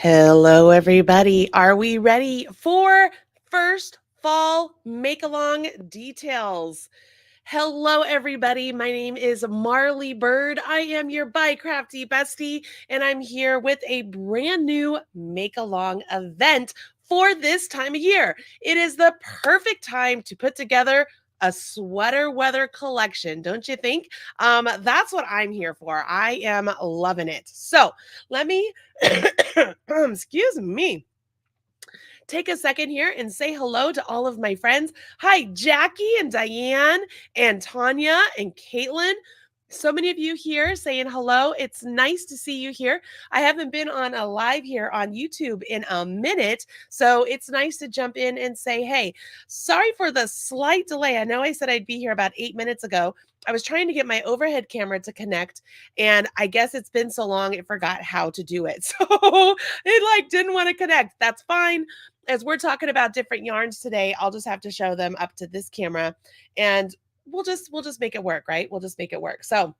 Hello, everybody. Are we ready for first fall make-along details? Hello, everybody. My name is Marley Bird. I am your Buy Crafty bestie, and I'm here with a brand new make-along event for this time of year. It is the perfect time to put together a sweater weather collection, don't you think? That's what I'm here for. I am loving it. So let me, excuse me, take a second here and say hello to all of my friends. Hi, Jackie and Diane and Tanya and Caitlin. So many of you here saying hello. It's nice to see you here. I haven't been on a live here on YouTube in a minute, so it's nice to jump in and say, hey, sorry for the slight delay. I know I said I'd be here about 8 minutes ago. I was trying to get my overhead camera to connect, and I guess it's been so long it forgot how to do it. So it didn't want to connect. That's fine. As we're talking about different yarns today, I'll just have to show them up to this camera, and we'll just make it work, right? We'll just make it work. So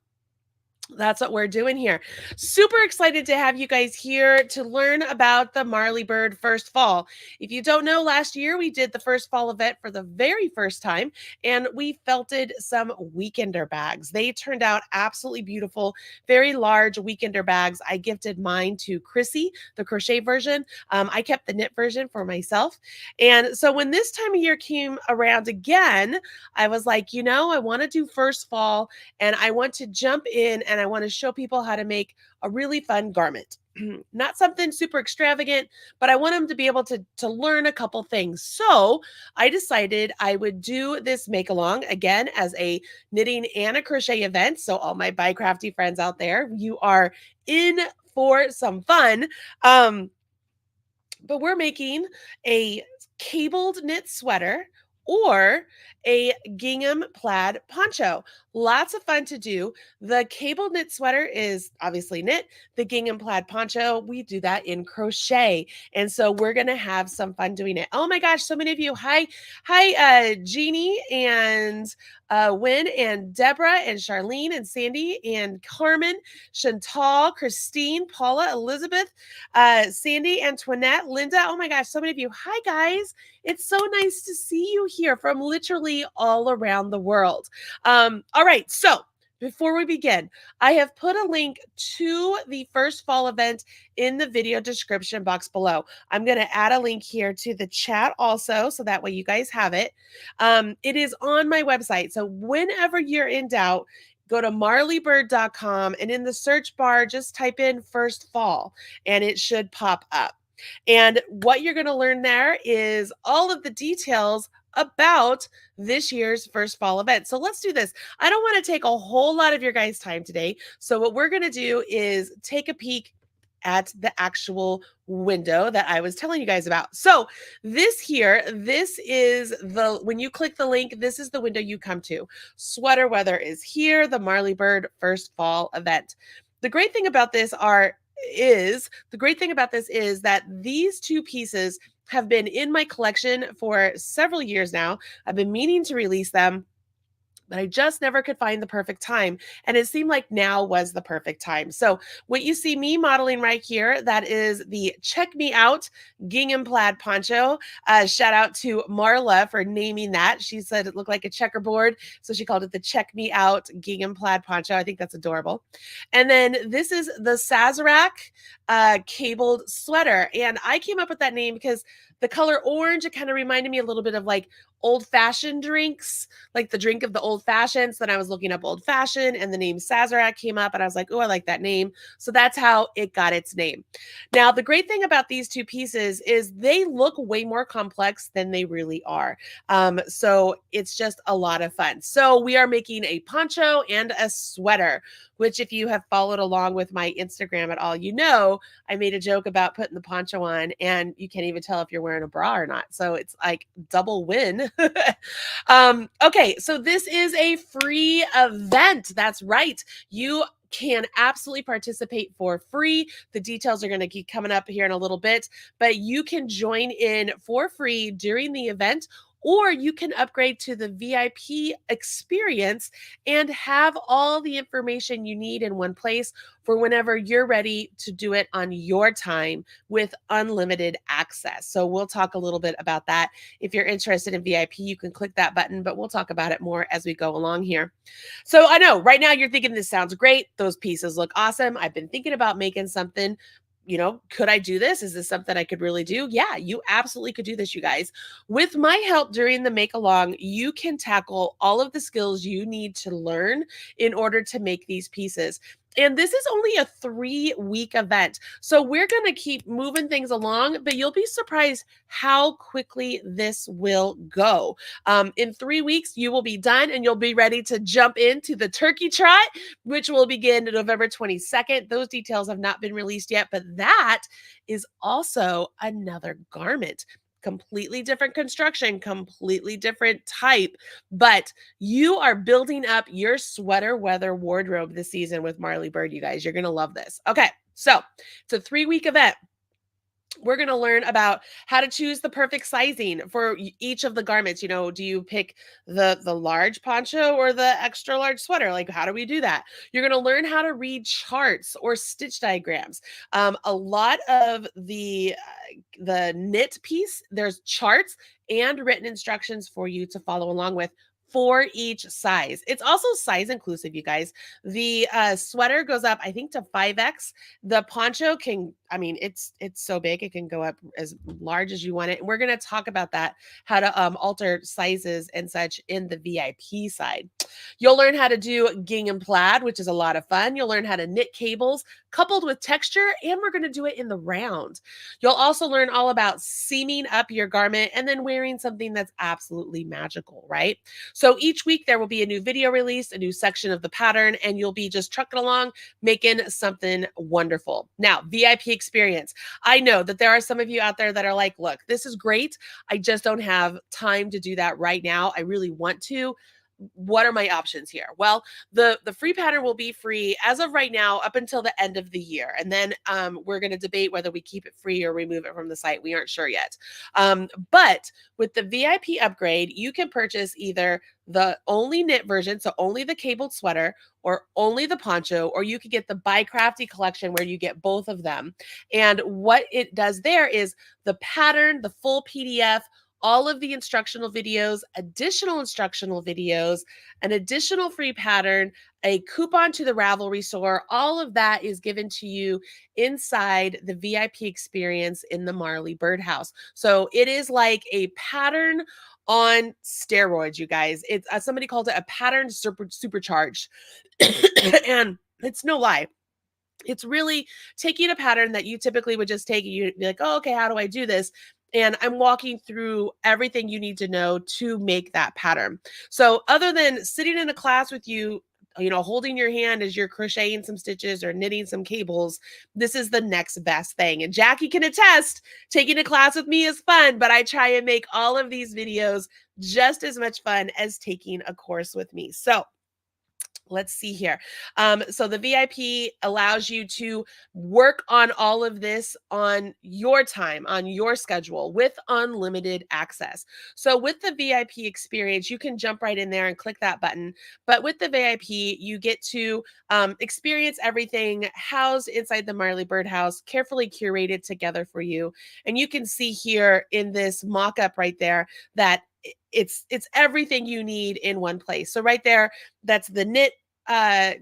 that's what we're doing here. Super excited to have you guys here to learn about the Marley Bird First Fall. If you don't know, last year we did the First Fall event for the very first time, and we felted some weekender bags. They turned out absolutely beautiful, very large weekender bags. I gifted mine to Chrissy, the crochet version. I kept the knit version for myself. And so when this time of year came around again, I was like, I want to do First Fall, and I want to jump in and I want to show people how to make a really fun garment. Not something super extravagant, but I want them to be able to learn a couple things. So I decided I would do this make along again as a knitting and a crochet event. So all my Buy Crafty friends out there, you are in for some fun. But we're making a cabled knit sweater or a gingham plaid poncho. Lots of fun to do. The cabled knit sweater is obviously knit. The gingham plaid poncho, we do that in crochet. And so we're going to have some fun doing it. Oh my gosh, so many of you. Hi, Jeannie and Wynn and Deborah and Charlene and Sandy and Carmen, Chantal, Christine, Paula, Elizabeth, Sandy, Antoinette, Linda. Oh my gosh, so many of you. Hi, guys. It's so nice to see you here from literally all around the world. All right, so before we begin, I have put a link to the First Fall event in the video description box below. I'm going to add a link here to the chat also, so that way you guys have it. It is on my website, so whenever you're in doubt, go to marleybird.com and in the search bar, just type in First Fall and it should pop up. And what you're going to learn there is all of the details about this year's First Fall event. So let's do this. I don't want to take a whole lot of your guys' time today. So what we're going to do is take a peek at the actual window that I was telling you guys about. So this is when you click the link, this is the window you come to. Sweater weather is here, the Marley Bird First Fall event. The great thing about this is that these two pieces have been in my collection for several years now. I've been meaning to release them, but I just never could find the perfect time. And it seemed like now was the perfect time. So what you see me modeling right here, that is the Check Me Out gingham plaid poncho. Shout out to Marla for naming that. She said it looked like a checkerboard, so she called it the Check Me Out gingham plaid poncho. I think that's adorable. And then this is the Sazerac cabled sweater. And I came up with that name because the color orange, it kind of reminded me a little bit of like old-fashioned drinks, like the drink of the old fashions. Then I was looking up old fashioned and the name Sazerac came up and I was like, oh, I like that name. So that's how it got its name. Now, the great thing about these two pieces is they look way more complex than they really are. So it's just a lot of fun. So we are making a poncho and a sweater, which if you have followed along with my Instagram at all, I made a joke about putting the poncho on and you can't even tell if you're wearing a bra or not. So it's like double win. Okay, so this is a free event. That's right. You can absolutely participate for free. The details are going to keep coming up here in a little bit, but you can join in for free during the event, or you can upgrade to the VIP experience and have all the information you need in one place for whenever you're ready to do it on your time with unlimited access. So we'll talk a little bit about that. If you're interested in VIP, you can click that button, but we'll talk about it more as we go along here. So I know right now you're thinking this sounds great. Those pieces look awesome. I've been thinking about making something. Could I do this? Is this something I could really do? Yeah, you absolutely could do this, you guys. With my help during the make along, you can tackle all of the skills you need to learn in order to make these pieces. And this is only a 3-week event. So we're going to keep moving things along, but you'll be surprised how quickly this will go. In 3 weeks, you will be done and you'll be ready to jump into the turkey trot, which will begin November 22nd. Those details have not been released yet, but that is also another garment. Completely different construction, completely different type, but you are building up your sweater weather wardrobe this season with Marley Bird, you guys. You're going to love this. Okay, so it's a 3-week event. We're going to learn about how to choose the perfect sizing for each of the garments. Do you pick the large poncho or the extra large sweater? Like, how do we do that? You're going to learn how to read charts or stitch diagrams. A lot of the knit piece, there's charts and written instructions for you to follow along with for each size. It's also size inclusive, you guys. The sweater goes up, I think, to 5X. The poncho it's so big, it can go up as large as you want it. And we're going to talk about that, how to alter sizes and such in the VIP side. You'll learn how to do gingham plaid, which is a lot of fun. You'll learn how to knit cables coupled with texture, and we're going to do it in the round. You'll also learn all about seaming up your garment and then wearing something that's absolutely magical, right? So each week there will be a new video release, a new section of the pattern, and you'll be just trucking along, making something wonderful. Now, VIP experience. I know that there are some of you out there that are like, look, this is great. I just don't have time to do that right now. I really want to. What are my options here? Well, the free pattern will be free as of right now up until the end of the year. And then we're going to debate whether we keep it free or remove it from the site. We aren't sure yet. But with the VIP upgrade, you can purchase either the only knit version, so only the cabled sweater, or only the poncho, or you could get the By Crafty collection where you get both of them. And what it does there is the pattern, the full PDF, all of the instructional videos, additional instructional videos, an additional free pattern, a coupon to the Ravelry store. All of that is given to you inside the VIP experience in the Marley Birdhouse. So it is like a pattern on steroids, you guys. It's somebody called it a pattern supercharged. And it's no lie. It's really taking a pattern that you typically would just take and you'd be like, oh, okay, how do I do this? And I'm walking through everything you need to know to make that pattern. So other than sitting in a class with you, holding your hand as you're crocheting some stitches or knitting some cables, this is the next best thing. And Jackie can attest, taking a class with me is fun, but I try and make all of these videos just as much fun as taking a course with me. So let's see here. So the VIP allows you to work on all of this on your time, on your schedule with unlimited access. So with the VIP experience, you can jump right in there and click that button. But with the VIP, you get to experience everything housed inside the Marley Birdhouse, carefully curated together for you. And you can see here in this mock-up right there that it's everything you need in one place. So right there, that's the knit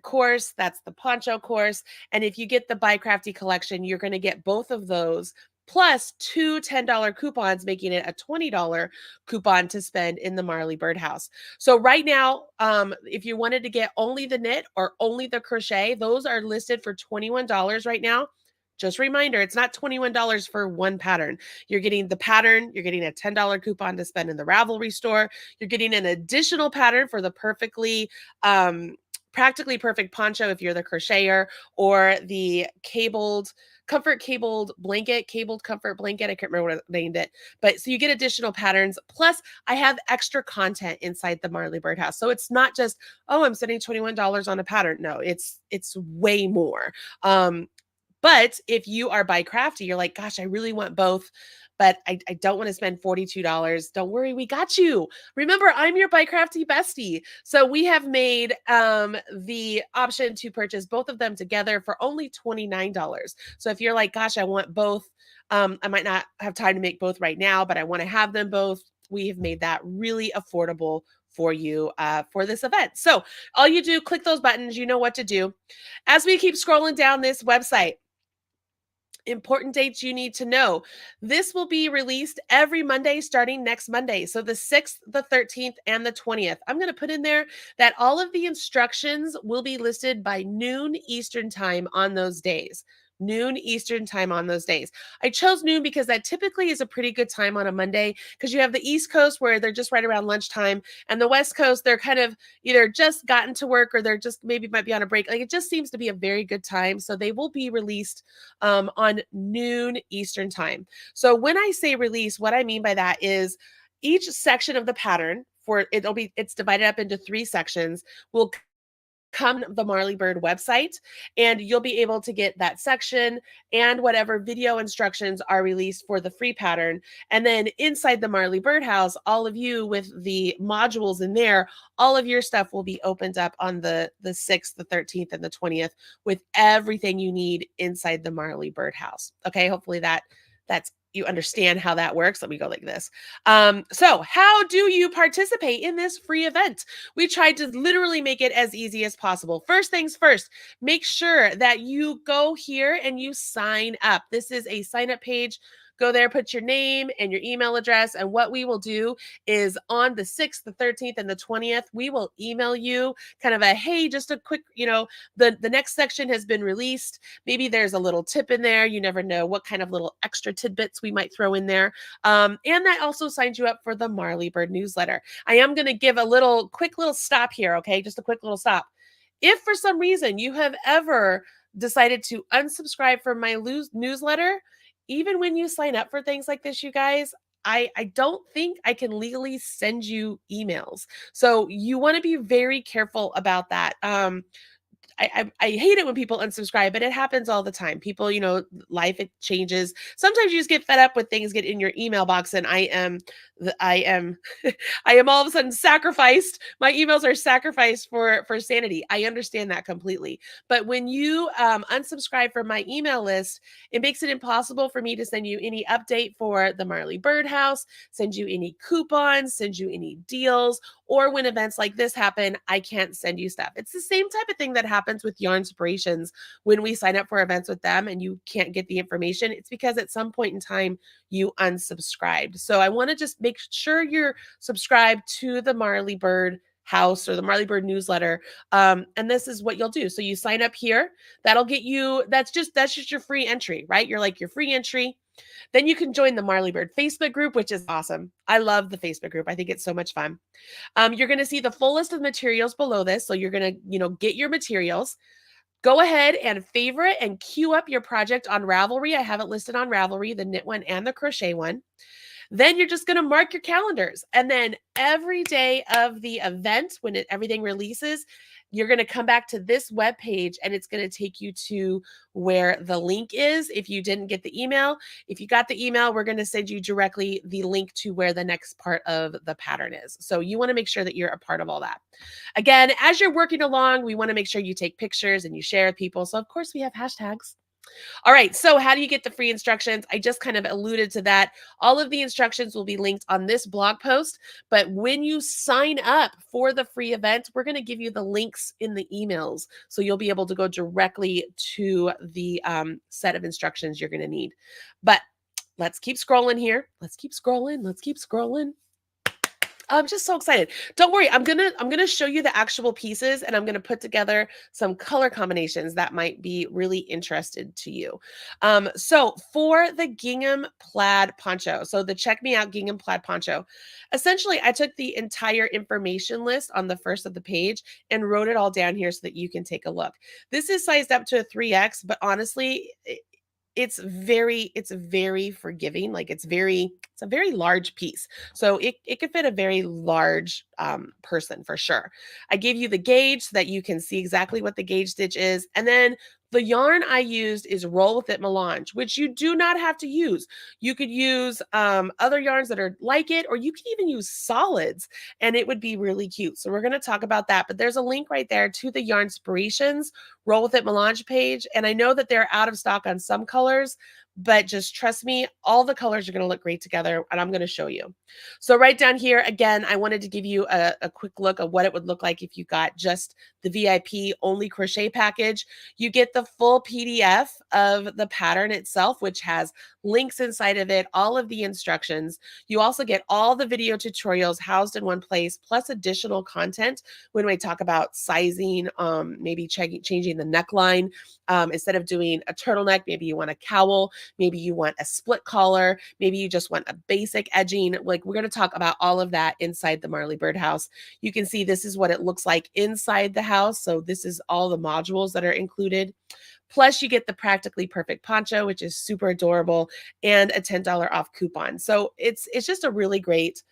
course, that's the poncho course. And if you get the By Crafty collection, you're going to get both of those plus two $10 coupons, making it a $20 coupon to spend in the Marley Birdhouse. So right now, if you wanted to get only the knit or only the crochet, those are listed for $21 right now. Just a reminder, it's not $21 for one pattern. You're getting the pattern, you're getting a $10 coupon to spend in the Ravelry store, you're getting an additional pattern for the practically perfect poncho if you're the crocheter, or the cabled blanket, cabled comfort blanket. I can't remember what I named it. But so you get additional patterns. Plus, I have extra content inside the Marley Birdhouse. So it's not just, oh, I'm spending $21 on a pattern. No, it's way more. But if you are By Crafty, you're like, gosh, I really want both but I don't want to spend $42. Don't worry, we got you. Remember, I'm your By Crafty bestie. So we have made the option to purchase both of them together for only $29. So if you're like, gosh, I want both, I might not have time to make both right now, but I want to have them both. We have made that really affordable for you for this event. So all you do, click those buttons, you know what to do. As we keep scrolling down this website, important dates you need to know. This will be released every Monday starting next Monday. So the 6th, the 13th, and the 20th. I'm going to put in there that all of the instructions will be listed by noon Eastern time on those days. Noon Eastern time on those days. I chose noon because that typically is a pretty good time on a Monday, because you have the East Coast where they're just right around lunchtime, and the West Coast, they're kind of either just gotten to work or they're just maybe might be on a break. Like, it just seems to be a very good time. So they will be released on noon Eastern time. So when I say release, what I mean by that is each section of the pattern, it's divided up into 3 sections, will come to the Marley Bird website, and you'll be able to get that section and whatever video instructions are released for the free pattern. And then inside the Marley Bird house, all of you with the modules in there, all of your stuff will be opened up on the 6th, the 13th, and the 20th with everything you need inside the Marley Bird house. Okay, hopefully that's you understand how that works. Let me go like this. So how do you participate in this free event? We tried to literally make it as easy as possible. First things first, make sure that you go here and you sign up. This is a sign up page. Go there, put your name and your email address. And what we will do is on the 6th, the 13th, and the 20th, we will email you kind of a, hey, just a quick, the next section has been released. Maybe there's a little tip in there. You never know what kind of little extra tidbits we might throw in there. And that also signs you up for the Marley Bird newsletter. I am going to give a quick little stop here, okay? Just a quick little stop. If for some reason you have ever decided to unsubscribe from my newsletter, even when you sign up for things like this, you guys, I don't think I can legally send you emails. So you want to be very careful about that. I hate it when people unsubscribe, but it happens all the time. People, life, it changes. Sometimes you just get fed up with things get in your email box, and I am I am all of a sudden sacrificed. My emails are sacrificed for sanity. I understand that completely. But when you unsubscribe from my email list, it makes it impossible for me to send you any update for the Marley Bird House, send you any coupons, send you any deals, or when events like this happen, I can't send you stuff. It's the same type of thing that happens with Yarn Inspirations when we sign up for events with them and you can't get the information. It's because at some point in time you unsubscribed. So I want to just make sure you're subscribed to the Marley Bird house or the Marley Bird newsletter. And this is what you'll do. So you sign up here. That'll get you, that's just your free entry, right? You're like your free entry. Then you can join the Marley Bird Facebook group, which is awesome. I love the Facebook group. I think it's so much fun. You're going to see the full list of materials below this. So you're going to, get your materials. Go ahead and favorite and queue up your project on Ravelry. I have it listed on Ravelry, the knit one and the crochet one. Then you're just going to mark your calendars. And then every day of the event, when everything releases, you're going to come back to this web page and it's going to take you to where the link is. If you didn't get the email, if you got the email, we're going to send you directly the link to where the next part of the pattern is. So you want to make sure that you're a part of all that. Again, as you're working along, we want to make sure you take pictures and you share with people. So of course we have hashtags. All right, so how do you get the free instructions? I just kind of alluded to that. All of the instructions will be linked on this blog post, but when you sign up for the free event, we're going to give you the links in the emails, so you'll be able to go directly to the set of instructions you're going to need. But let's keep scrolling here. Let's keep scrolling. Let's keep scrolling. I'm just so excited. Don't worry. I'm gonna show you the actual pieces and I'm gonna put together some color combinations that might be really interested to you. So for the Gingham plaid poncho, so the Check Me Out Gingham plaid poncho, essentially I took the entire information list on the first of the page and wrote it all down here so that you can take a look. This is sized up to a 3X, but honestly, it's very forgiving. Like it's a very large piece. So it could fit a very large person for sure. I gave you the gauge so that you can see exactly what the gauge stitch is. And then The yarn I used is Roll With It Melange, which you do not have to use. You could use other yarns that are like it, or you could even use solids and it would be really cute. So we're going to talk about that, but there's a link right there to the Yarn Inspirations Roll With It Melange page. And I know that they're out of stock on some colors, but just trust me, all the colors are going to look great together and I'm going to show you. So right down here, again, I wanted to give you a quick look of what it would look like if you got just the VIP only crochet package. You get the full PDF of the pattern itself, which has links inside of it, all of the instructions. You also get all the video tutorials housed in one place, plus additional content when we talk about sizing, maybe changing the neckline. Instead of doing a turtleneck, maybe you want a cowl, maybe you want a split collar, maybe you just want a basic edging. Like, we're going to talk about all of that inside the Marley Birdhouse. You can see this is what it looks like inside the house. So this is all the modules that are included. Plus you get the Practically Perfect poncho, which is super adorable, and a $10 off coupon. So it's just a really great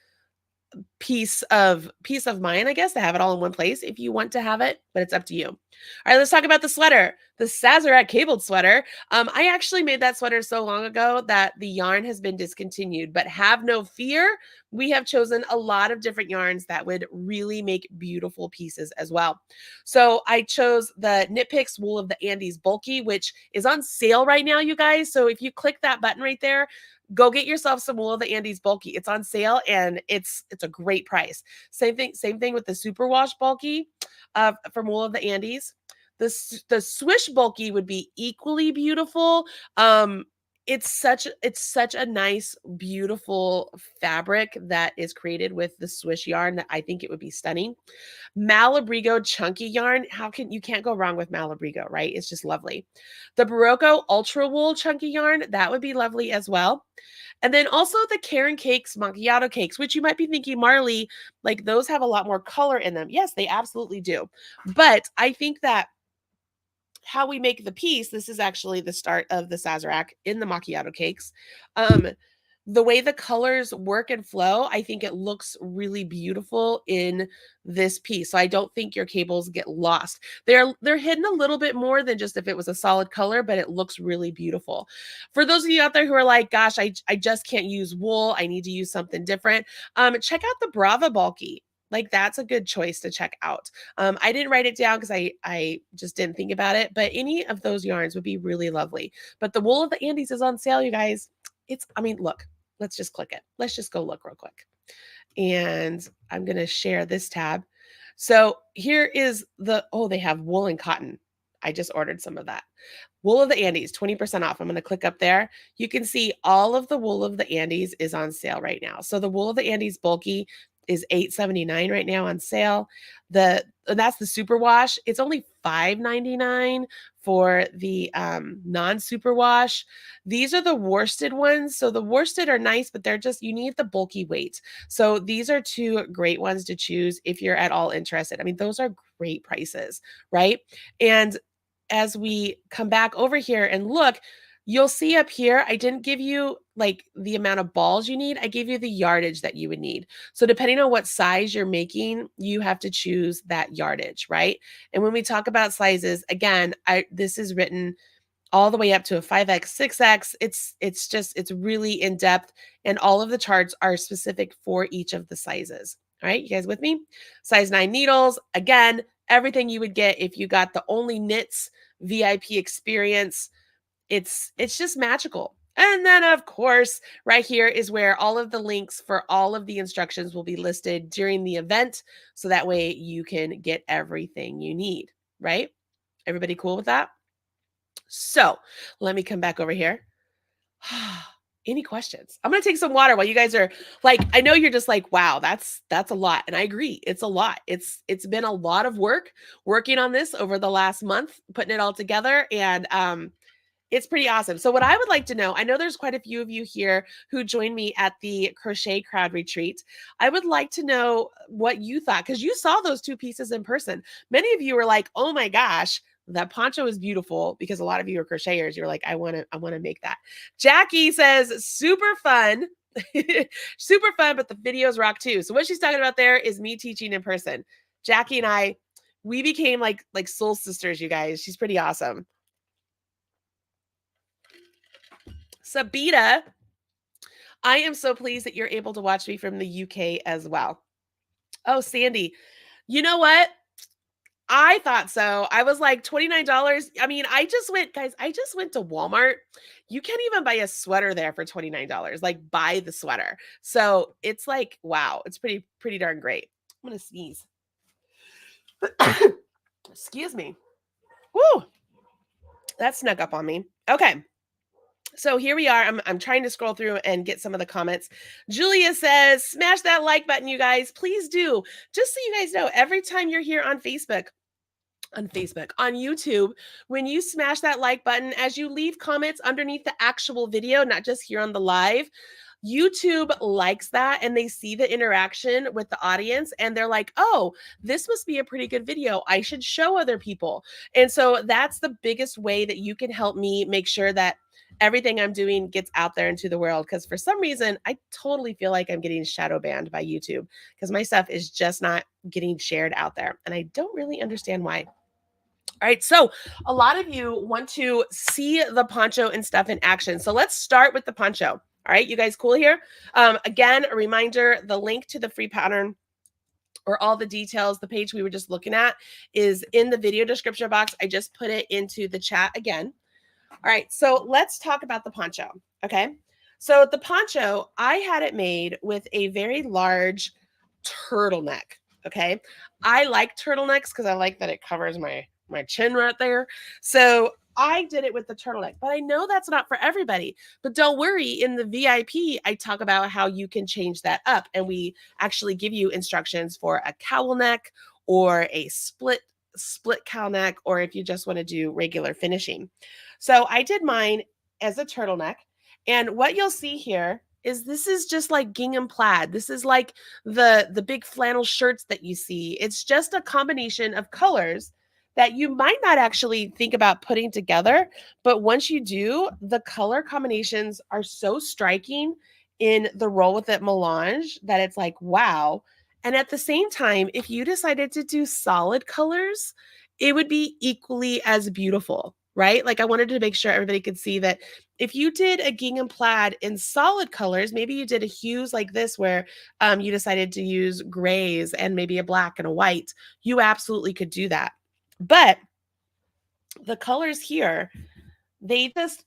peace of mind, I guess, to have it all in one place if you want to have it, but it's up to you. All right, let's talk about the sweater, the Sazerac cabled sweater. I actually made that sweater so long ago that the yarn has been discontinued, but have no fear. We have chosen a lot of different yarns that would really make beautiful pieces as well. So I chose the Knit Picks Wool of the Andes Bulky, which is on sale right now, you guys. So if you click that button right there, go get yourself some Wool of the Andes Bulky. It's on sale and it's a great price. Same thing with the Superwash Bulky from Wool of the Andes. The Swish Bulky would be equally beautiful. It's such a nice, beautiful fabric that is created with the Swish yarn that I think it would be stunning. Malabrigo chunky yarn. You can't go wrong with Malabrigo, right? It's just lovely. The Barocco Ultra Wool chunky yarn, that would be lovely as well. And then also the Karen Cakes macchiato cakes, which you might be thinking, Marley, like those have a lot more color in them. Yes, they absolutely do. But I think that how we make the piece, this is actually the start of the Sazerac in the macchiato cakes. The way the colors work and flow, I think it looks really beautiful in this piece. So I don't think your cables get lost. They're hidden a little bit more than just if it was a solid color, but it looks really beautiful. For those of you out there who are like, gosh, I just can't use wool, I need to use something different, check out the Brava Bulky. Like, that's a good choice to check out. I didn't write it down because I just didn't think about it, but any of those yarns would be really lovely. But the Wool of the Andes is on sale, you guys. Look, let's just click it. Let's just go look real quick. And I'm going to share this tab. So here is they have wool and cotton. I just ordered some of that. Wool of the Andes, 20% off. I'm going to click up there. You can see all of the Wool of the Andes is on sale right now. So the Wool of the Andes Bulky is $8.79 right now on sale. And that's the superwash. It's only $5.99 for the non-superwash. These are the worsted ones. So the worsted are nice, but you need the bulky weight. So these are two great ones to choose if you're at all interested. I mean, those are great prices, right? And as we come back over here and look, you'll see up here, I didn't give you like the amount of balls you need. I gave you the yardage that you would need. So depending on what size you're making, you have to choose that yardage, right? And when we talk about sizes, again, this is written all the way up to a 5X, 6X. It's really in depth, and all of the charts are specific for each of the sizes. All right, you guys with me? Size 9 needles, again, everything you would get if you got the Only Knits VIP experience. It's just magical. And then, of course, right here is where all of the links for all of the instructions will be listed during the event. So that way you can get everything you need, right? Everybody cool with that? So let me come back over here. Any questions? I'm going to take some water while you guys are like, I know you're just like, wow, that's a lot. And I agree. It's a lot. It's been a lot of work working on this over the last month, putting it all together. And, it's pretty awesome. So what I would like to know, I know there's quite a few of you here who joined me at the Crochet Crowd Retreat. I would like to know what you thought, because you saw those two pieces in person. Many of you were like, oh my gosh, that poncho is beautiful, because a lot of you are crocheters. You're like, I want to make that. Jackie says, super fun. Super fun, but the videos rock too. So what she's talking about there is me teaching in person. Jackie and I, we became like soul sisters, you guys. She's pretty awesome. Sabita, I am so pleased that you're able to watch me from the UK as well. Oh, Sandy, you know what? I thought so. I was like $29. I mean, I just went, guys, I just went to Walmart. You can't even buy a sweater there for $29. Like buy the sweater. So it's like, wow, it's pretty darn great. I'm gonna sneeze. Excuse me. Woo! That snuck up on me. Okay. So here we are. I'm trying to scroll through and get some of the comments. Julia says, smash that like button, you guys. Please do. Just so you guys know, every time you're here on YouTube, when you smash that like button, as you leave comments underneath the actual video, not just here on the live, YouTube likes that and they see the interaction with the audience and they're like, oh, this must be a pretty good video. I should show other people. And so that's the biggest way that you can help me make sure that everything I'm doing gets out there into the world. Because for some reason, I totally feel like I'm getting shadow banned by YouTube because my stuff is just not getting shared out there. And I don't really understand why. All right, so a lot of you want to see the poncho and stuff in action. So let's start with the poncho. All right, you guys cool here? Again, a reminder, the link to the free pattern or all the details, the page we were just looking at is in the video description box. I just put it into the chat again. All right, so let's talk about the poncho, okay? So the poncho, I had it made with a very large turtleneck, okay? I like turtlenecks because I like that it covers my chin right there. So I did it with the turtleneck, but I know that's not for everybody. But don't worry, in the VIP, I talk about how you can change that up. And we actually give you instructions for a cowl neck or a split cowl neck, or if you just want to do regular finishing. So I did mine as a turtleneck. And what you'll see here is this is just like gingham plaid. This is like the big flannel shirts that you see. It's just a combination of colors that you might not actually think about putting together, but once you do, the color combinations are so striking in the Roll With It melange that it's like, wow. And at the same time, if you decided to do solid colors, it would be equally as beautiful, right? Like I wanted to make sure everybody could see that if you did a gingham plaid in solid colors, maybe you did a hues like this where you decided to use grays and maybe a black and a white, you absolutely could do that. But the colors here, they just,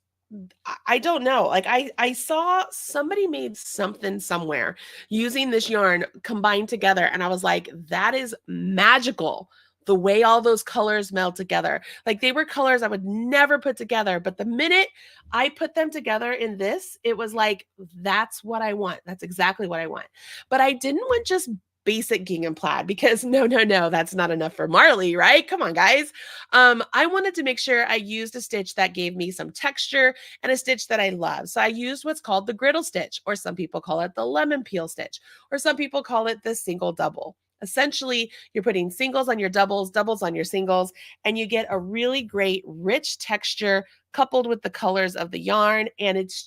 I don't know. Like I saw somebody made something somewhere using this yarn combined together. And I was like, that is magical. The way all those colors meld together. Like they were colors I would never put together. But the minute I put them together in this, it was like, that's what I want. That's exactly what I want. But I didn't want just basic gingham plaid because no, that's not enough for Marley, right? Come on, guys. I wanted to make sure I used a stitch that gave me some texture and a stitch that I love. So I used what's called the griddle stitch, or some people call it the lemon peel stitch, or some people call it the single double. Essentially, you're putting singles on your doubles, doubles on your singles, and you get a really great rich texture coupled with the colors of the yarn. And it's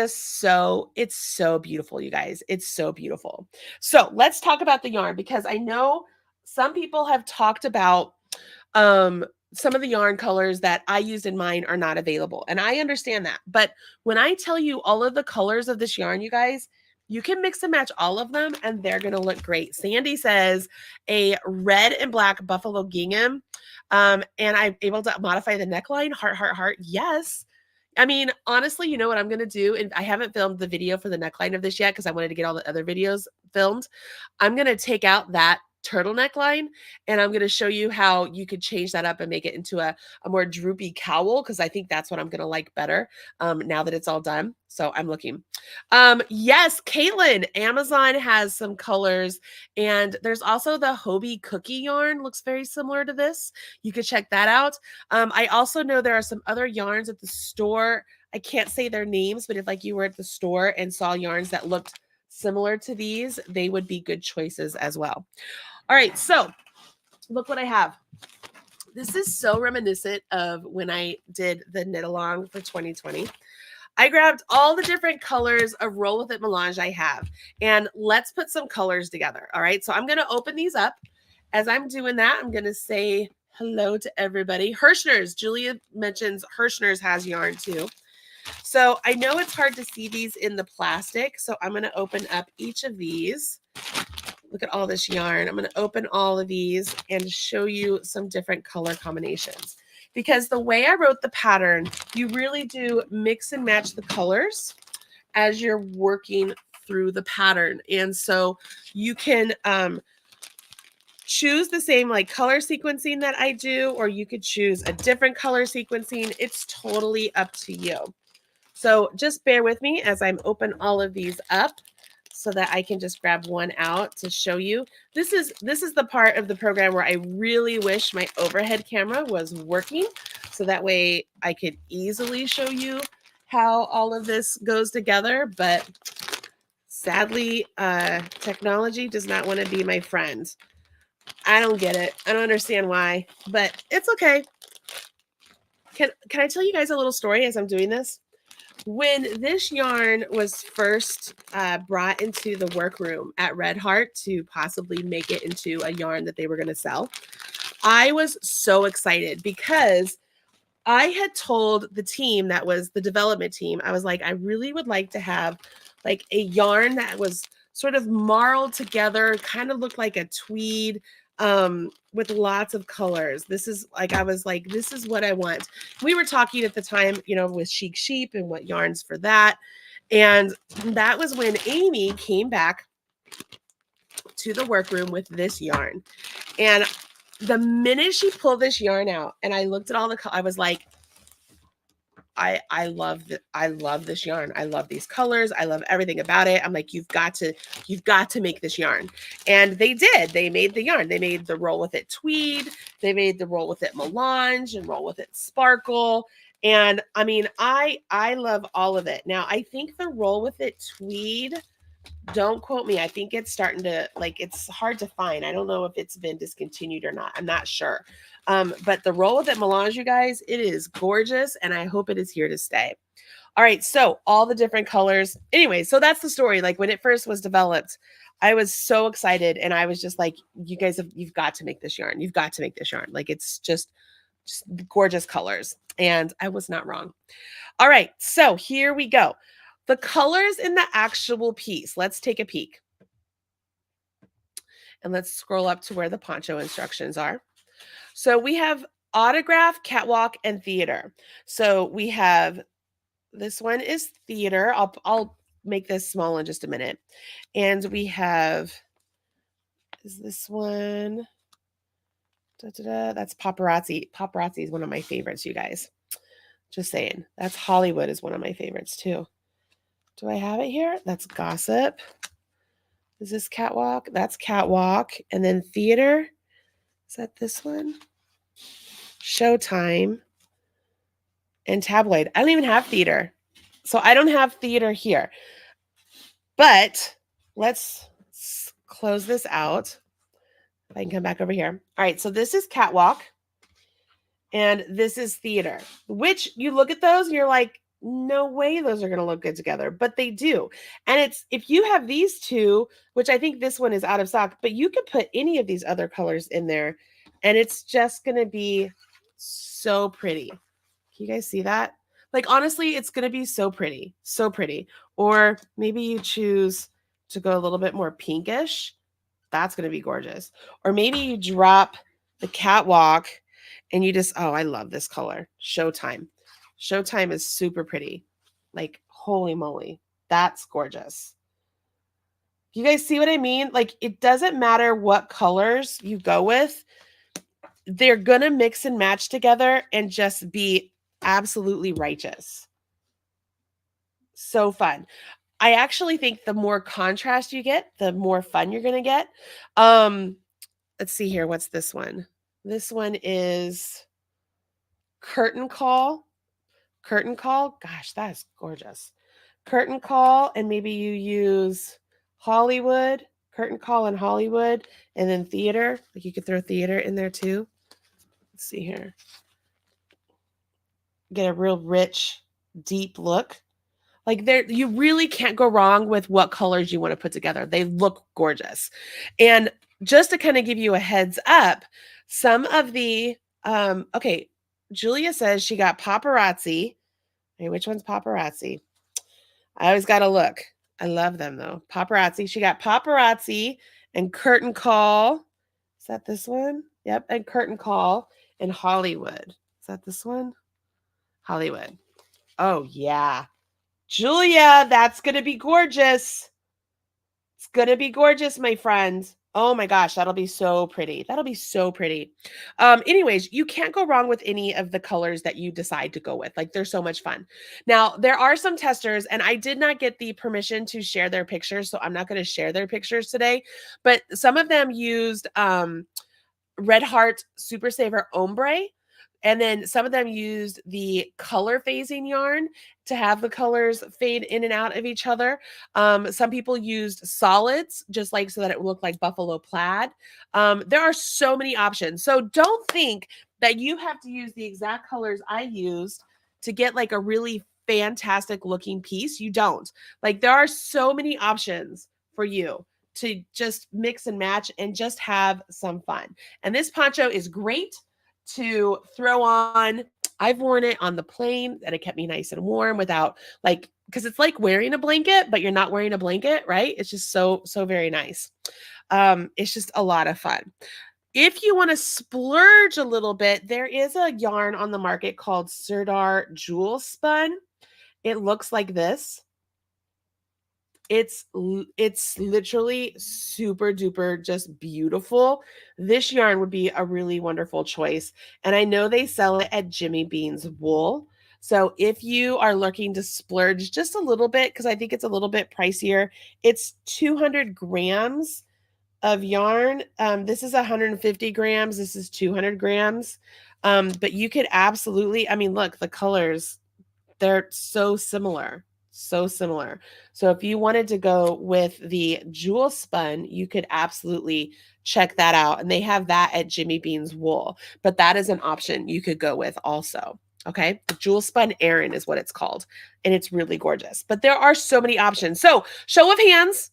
so beautiful, you guys. It's so beautiful. So let's talk about the yarn because I know some people have talked about some of the yarn colors that I used in mine are not available. And I understand that. But when I tell you all of the colors of this yarn, you guys, you can mix and match all of them and they're going to look great. Sandy says a red and black buffalo gingham. And I'm able to modify the neckline, heart, heart, heart. Yes. I mean, honestly, you know what I'm going to do? And I haven't filmed the video for the neckline of this yet because I wanted to get all the other videos filmed. I'm going to take out that turtleneck line and I'm going to show you how you could change that up and make it into a more droopy cowl because I think that's what I'm going to like better now that it's all done. So I'm looking. Yes, Caitlin, Amazon has some colors and there's also the Hobie cookie yarn. Looks very similar to this. You could check that out. I also know there are some other yarns at the store. I can't say their names, but if like you were at the store and saw yarns that looked similar to these, they would be good choices as well. All right, so look what I have. This is so reminiscent of when I did the knit along for 2020. I grabbed all the different colors of Roll With It melange I have, and let's put some colors together. All right, so I'm going to open these up. As I'm doing that, I'm going to say hello to everybody. Hirschner's, Julia mentions Hirschner's has yarn too. So I know it's hard to see these in the plastic, so I'm going to open up each of these. Look at all this yarn. I'm going to open all of these and show you some different color combinations. Because the way I wrote the pattern, you really do mix and match the colors as you're working through the pattern. And so you can choose the same like color sequencing that I do, or you could choose a different color sequencing. It's totally up to you. So just bear with me as I'm open all of these up so that I can just grab one out to show you. This is the part of the program where I really wish my overhead camera was working, so that way I could easily show you how all of this goes together. But sadly, technology does not want to be my friend. I don't get it. I don't understand why, but it's okay. Can I tell you guys a little story as I'm doing this? When this yarn was first brought into the workroom at Red Heart to possibly make it into a yarn that they were going to sell, I was so excited because I had told the team that was the development team, I was like, I really would like to have like a yarn that was sort of marled together, kind of looked like a tweed with lots of colors. This is like, I was like, this is what I want. We were talking at the time, you know, with Chic Sheep and what yarns for that. And that was when Amy came back to the workroom with this yarn. And the minute she pulled this yarn out and I looked at all the I was like, I love this yarn. I love these colors. I love everything about it. I'm like, you've got to make this yarn. And they did. They made the yarn. They made the roll with it tweed. They made the roll with it melange and roll with it sparkle. And I mean, I love all of it. Now, I think the roll with it tweed, don't quote me, I think it's starting to, like, it's hard to find. I don't know if it's been discontinued or not. I'm not sure. But the roll with it melange, you guys, it is gorgeous, and I hope it is here to stay. All right, so all the different colors. Anyway, so that's the story. Like when it first was developed, I was so excited, and I was just like, you guys you've got to make this yarn. You've got to make this yarn. Like it's just gorgeous colors. And I was not wrong. All right, so here we go. The colors in the actual piece. Let's take a peek. And let's scroll up to where the poncho instructions are. So we have autograph, catwalk, and theater. So we have, this one is theater. I'll make this small in just a minute. And we have, is this one? That's paparazzi. Paparazzi is one of my favorites, you guys. Just saying. That's Hollywood is one of my favorites too. Do I have it here? That's gossip. Is this catwalk? That's catwalk. And then theater. Is that this one? Showtime and tabloid. I don't even have theater. So I don't have theater here. But let's close this out. If I can come back over here. All right, so this is catwalk. And this is theater. Which you look at those and you're like, no way those are going to look good together, but they do. And it's, if you have these two, which I think this one is out of stock, but you could put any of these other colors in there and it's just going to be so pretty. Can you guys see that? Like, honestly, it's going to be so pretty, so pretty. Or maybe you choose to go a little bit more pinkish. That's going to be gorgeous. Or maybe you drop the catwalk and you just, oh, I love this color. Showtime. Showtime is super pretty. Like, holy moly. That's gorgeous. You guys see what I mean? Like, it doesn't matter what colors you go with. They're going to mix and match together and just be absolutely righteous. So fun. I actually think the more contrast you get, the more fun you're going to get. Let's see here. What's this one? This one is Curtain Call. Curtain Call. Gosh, that is gorgeous. Curtain Call, and maybe you use Hollywood. Curtain Call and Hollywood, and then theater. Like you could throw theater in there too. Let's see here. Get a real rich, deep look. Like there, you really can't go wrong with what colors you want to put together. They look gorgeous. And just to kind of give you a heads up, some of the, okay, Julia says she got paparazzi. Okay, which one's paparazzi? I always got to look. I love them though. Paparazzi. She got paparazzi and curtain call. Is that this one? Yep, and curtain call and Hollywood. Is that this one? Hollywood. Oh, yeah. Julia, that's going to be gorgeous. It's going to be gorgeous, my friend. Oh my gosh, that'll be so pretty. That'll be so pretty. Anyways, you can't go wrong with any of the colors that you decide to go with. Like, they're so much fun. Now, there are some testers, and I did not get the permission to share their pictures, so I'm not going to share their pictures today. But some of them used Red Heart Super Saver Ombre. And then some of them used the color phasing yarn to have the colors fade in and out of each other. Some people used solids, just like so that it would look like buffalo plaid. There are so many options. So don't think that you have to use the exact colors I used to get like a really fantastic looking piece. You don't. Like, there are so many options for you to just mix and match and just have some fun. And this poncho is great to throw on. I've worn it on the plane and it kept me nice and warm without like, because it's like wearing a blanket, but you're not wearing a blanket, right? It's just so very nice. It's just a lot of fun. If you want to splurge a little bit, there is a yarn on the market called Serdar Jewel Spun. It looks like this. It's literally super duper just beautiful. This yarn would be a really wonderful choice. And I know they sell it at Jimmy Bean's Wool. So if you are looking to splurge just a little bit, because I think it's a little bit pricier, it's 200 grams of yarn. This is 150 grams. This is 200 grams. But you could absolutely, I mean, look, the colors, they're so similar. So similar. So if you wanted to go with the jewel spun, you could absolutely check that out. And they have that at Jimmy Bean's Wool, but that is an option you could go with also. Okay. The jewel spun Aran is what it's called. And it's really gorgeous, but there are so many options. So show of hands.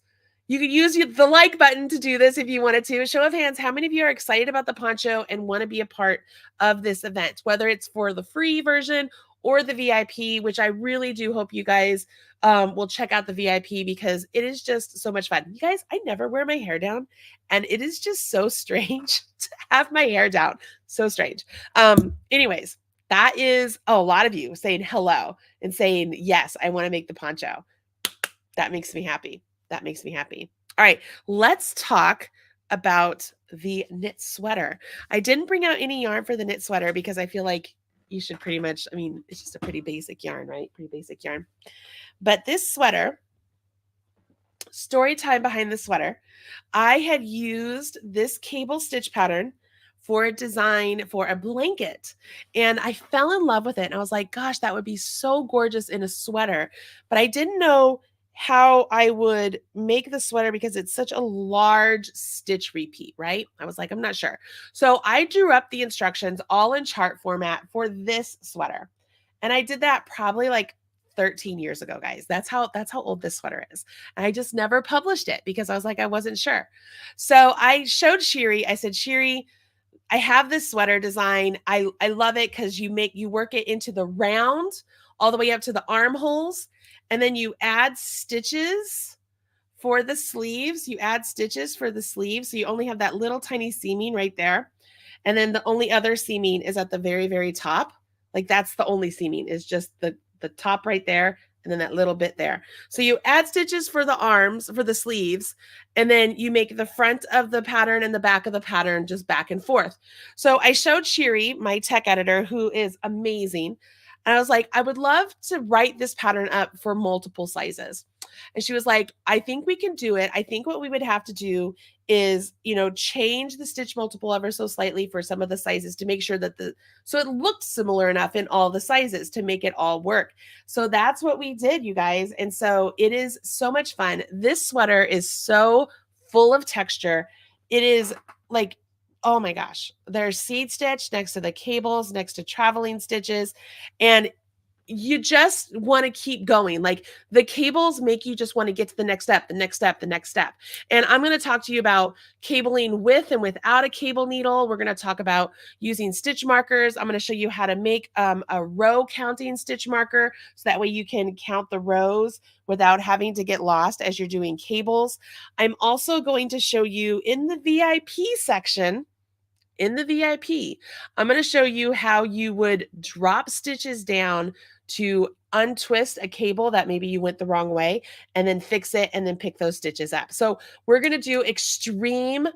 You could use the like button to do this if you wanted to. Show of hands, how many of you are excited about the poncho and want to be a part of this event, whether it's for the free version or the VIP, which I really do hope you guys will check out the VIP because it is just so much fun. You guys, I never wear my hair down, and it is just so strange to have my hair down. So strange. Anyways, that is a lot of you saying hello and saying, yes, I want to make the poncho. That makes me happy. That makes me happy. All right, let's talk about the knit sweater. I didn't bring out any yarn for the knit sweater because I feel like you should pretty much, I mean, it's just a pretty basic yarn, right? Pretty basic yarn. But this sweater, story time behind the sweater, I had used this cable stitch pattern for a design for a blanket. And I fell in love with it. And I was like, gosh, that would be so gorgeous in a sweater. But I didn't know how I would make the sweater because it's such a large stitch repeat, right? I was like, I'm not sure. So I drew up the instructions all in chart format for this sweater. And I did that probably like 13 years ago, guys. That's how old this sweater is. And I just never published it because I was like, I wasn't sure. So I showed Shiri, I said, Shiri, I have this sweater design. I love it because you work it into the round all the way up to the armholes. And then you add stitches for the sleeves. You add stitches for the sleeves. So you only have that little tiny seaming right there. And then the only other seaming is at the very, very top. Like, that's the only seaming, is just the top right there. And then that little bit there. So you add stitches for the arms, for the sleeves, and then you make the front of the pattern and the back of the pattern just back and forth. So I showed Shiri, my tech editor, who is amazing. And I was like, I would love to write this pattern up for multiple sizes. And she was like, I think we can do it. I think what we would have to do is, change the stitch multiple ever so slightly for some of the sizes to make sure that so it looked similar enough in all the sizes to make it all work. So that's what we did, you guys. And so it is so much fun. This sweater is so full of texture. It is like, oh my gosh, there's seed stitch next to the cables, next to traveling stitches. And you just want to keep going. Like the cables make you just want to get to the next step, the next step, the next step. And I'm going to talk to you about cabling with and without a cable needle. We're going to talk about using stitch markers. I'm going to show you how to make a row counting stitch marker so that way you can count the rows without having to get lost as you're doing cables. I'm also going to show you in the VIP section. In the VIP, I'm going to show you how you would drop stitches down to untwist a cable that maybe you went the wrong way and then fix it and then pick those stitches up. So we're going to do extreme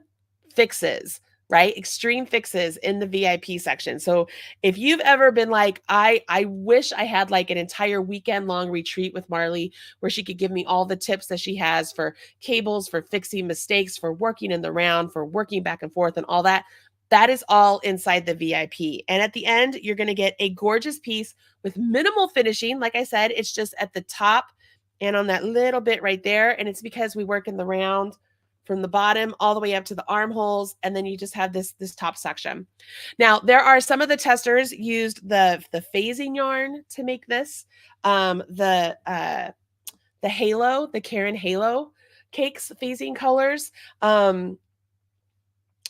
fixes, right? Extreme fixes in the VIP section. So if you've ever been like, I wish I had like an entire weekend long retreat with Marley where she could give me all the tips that she has for cables, for fixing mistakes, for working in the round, for working back and forth and all that. That is all inside the VIP. And at the end, you're going to get a gorgeous piece with minimal finishing. Like I said, it's just at the top and on that little bit right there. And it's because we work in the round from the bottom all the way up to the armholes. And then you just have this top section. Now, there are some of the testers used the phasing yarn to make this. The halo, the Karen Halo cakes phasing colors.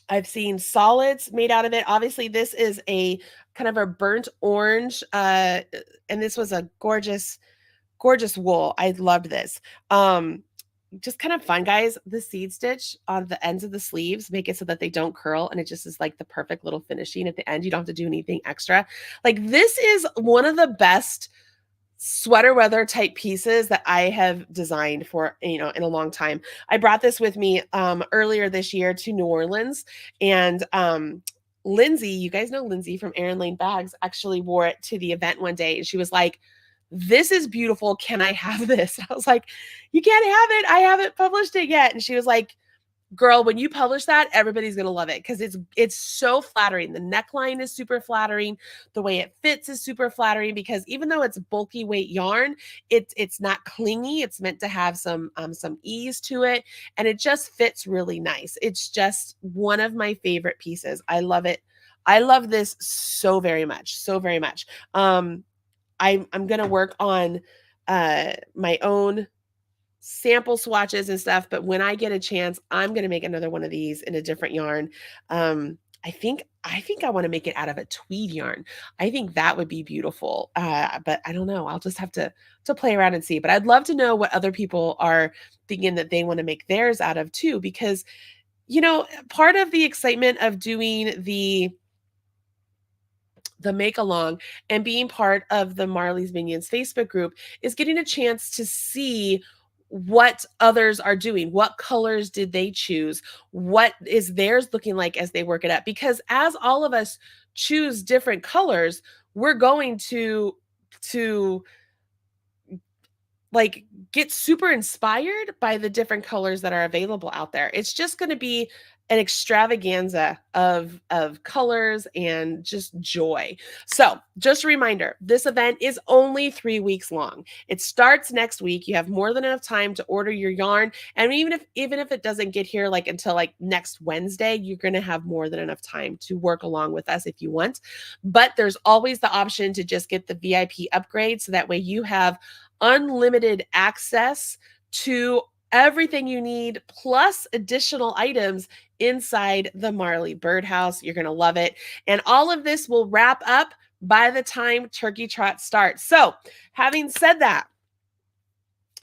I've seen solids made out of it. Obviously, this is a kind of a burnt orange, and this was a gorgeous, gorgeous wool. I loved this. Just kind of fun, guys. The seed stitch on the ends of the sleeves make it so that they don't curl, and it just is like the perfect little finishing at the end. You don't have to do anything extra. Like this is one of the best sweater weather type pieces that I have designed for, in a long time. I brought this with me earlier this year to New Orleans, and Lindsay, you guys know Lindsay from Erin Lane Bags, actually wore it to the event one day, and she was like, "This is beautiful. Can I have this?" I was like, "You can't have it. I haven't published it yet." And she was like, "Girl, when you publish that, everybody's going to love it because it's so flattering. The neckline is super flattering. The way it fits is super flattering because even though it's bulky weight yarn, it's not clingy. It's meant to have some ease to it, and it just fits really nice. It's just one of my favorite pieces. I love it. I love this so very much. So very much. I'm going to work on my own sample swatches and stuff, but when I get a chance, I'm going to make another one of these in a different yarn. I think I want to make it out of a tweed yarn. I think that would be beautiful. But I don't know. I'll just have to play around and see. But I'd love to know what other people are thinking that they want to make theirs out of too, because part of the excitement of doing the make along and being part of the Marley's Minions Facebook group is getting a chance to see what others are doing. What colors did they choose? What is theirs looking like as they work it up? Because as all of us choose different colors, we're going to like get super inspired by the different colors that are available out there. It's just going to be an extravaganza of colors and just joy. So just a reminder, this event is only 3 weeks long. It starts next week. You have more than enough time to order your yarn. And even if it doesn't get here like until like next Wednesday, you're going to have more than enough time to work along with us if you want. But there's always the option to just get the VIP upgrade. So that way you have unlimited access to everything you need, plus additional items inside the Marley Birdhouse. You're going to love it. And all of this will wrap up by the time Turkey Trot starts. So having said that,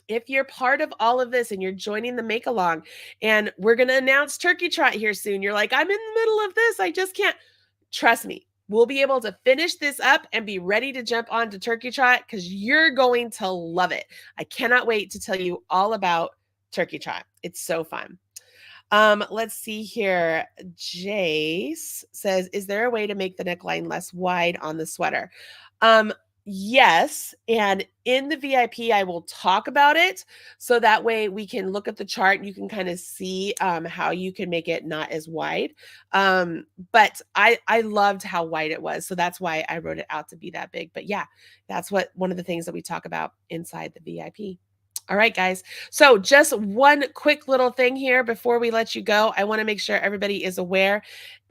if you're part of all of this and you're joining the make along, and we're going to announce Turkey Trot here soon, you're like, I'm in the middle of this. I just can't. Trust me, we'll be able to finish this up and be ready to jump on to Turkey Trot because you're going to love it. I cannot wait to tell you all about Turkey Trot. It's so fun. Let's see here. Jace says, is there a way to make the neckline less wide on the sweater? Yes. And in the VIP, I will talk about it. So that way we can look at the chart and you can kind of see how you can make it not as wide. But I loved how wide it was. So that's why I wrote it out to be that big. But yeah, that's one of the things that we talk about inside the VIP. All right, guys. So, just one quick little thing here before we let you go. I want to make sure everybody is aware.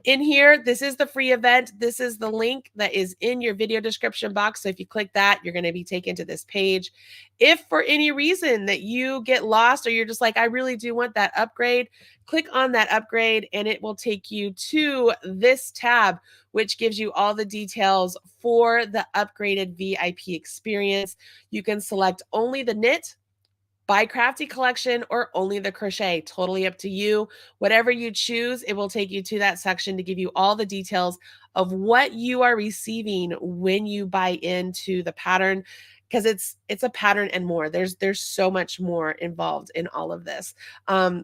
In here, this is the free event. This is the link that is in your video description box. So if you click that, you're going to be taken to this page. If for any reason that you get lost or you're just like, I really do want that upgrade, click on that upgrade and it will take you to this tab, which gives you all the details for the upgraded VIP experience. You can select only the knit, buy crafty collection, or only the crochet. Totally up to you. Whatever you choose, it will take you to that section to give you all the details of what you are receiving when you buy into the pattern, because it's a pattern and more. There's so much more involved in all of this.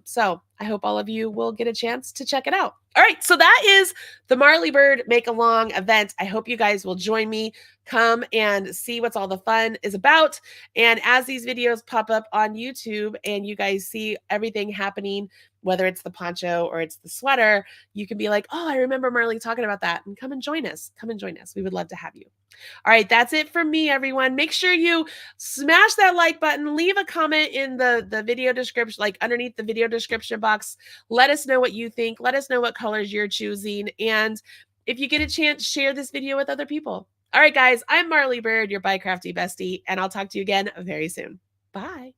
So I hope all of you will get a chance to check it out. All right, so that is the Marley Bird Make Along event. I hope you guys will join me. Come and see what's all the fun is about. And as these videos pop up on YouTube and you guys see everything happening, whether it's the poncho or it's the sweater, you can be like, oh, I remember Marley talking about that, and come and join us. Come and join us. We would love to have you. All right, that's it from me, everyone. Make sure you smash that like button, leave a comment in the video description, like underneath the video description box. Let us know what you think. Let us know what colors you're choosing. And if you get a chance, share this video with other people. All right, guys, I'm Marley Bird, your Buy Crafty bestie, and I'll talk to you again very soon. Bye.